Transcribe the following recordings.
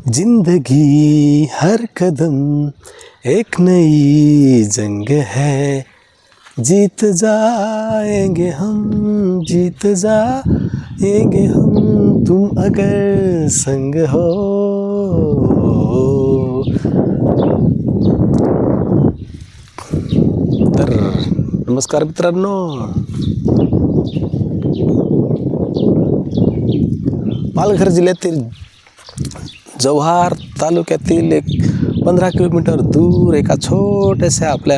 जिंदगी हर कदम एक नई जंग है, जीत जाएंगे हम, जीत जाएंगे हम, तुम अगर संग हो. तर नमस्कार मित्रांनो, पालघर जिल्ह्यातील जव्हार तालुक्यातील एक 15 किलोमीटर दूर एका छोट्याशा आपल्या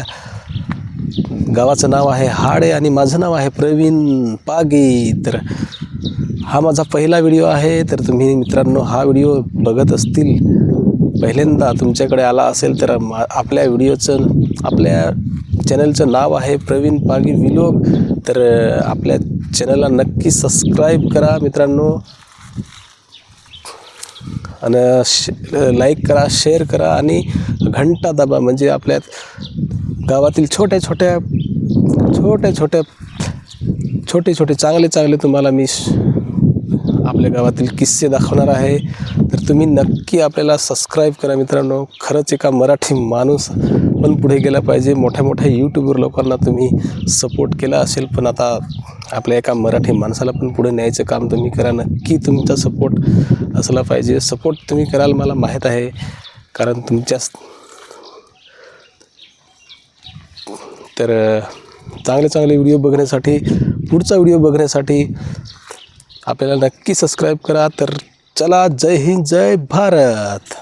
गावाचं नाव आहे हाडे आणि माझं नाव आहे प्रवीण पागी. तर हा माझा पहिला व्हिडिओ आहे. तर तुम्ही मित्रांनो हा व्हिडिओ बघत असतील, पहिल्यांदा तुमच्याकडे आला असेल तर आपल्या व्हिडिओचं, आपल्या चॅनलचं नाव आहे प्रवीण पागी व्लॉग. तर आपल्या चॅनलला नक्की सबस्क्राईब करा मित्रांनो, आणि लाईक करा, शेअर करा आणि घंटा दाबा, म्हणजे आपल्या गावातील छोटे छोटे चांगले तुम्हाला मी आपल्या गावातील किस्से दाखवणार आहे. तर तुम्ही नक्की आपल्याला सबस्क्राईब करा मित्रांनो. खरंच एका मराठी माणूस पण पुढे गेला पाहिजे. मोठ्या यूट्यूबर लोकांना तुम्ही सपोर्ट केला असेल, पण आता आपल्या एका मराठी माणसाला पण पुढे न्यायचं काम तुम्ही करा. नक्की तुमचा सपोर्ट असला पाहिजे. सपोर्ट तुम्ही कराल मला माहीत आहे, कारण तर चांगले व्हिडिओ बघण्यासाठी, पुढचा व्हिडिओ बघण्यासाठी आपल्याला नक्की सबस्क्राईब करा. तर चला, जय हिंद, जय भारत.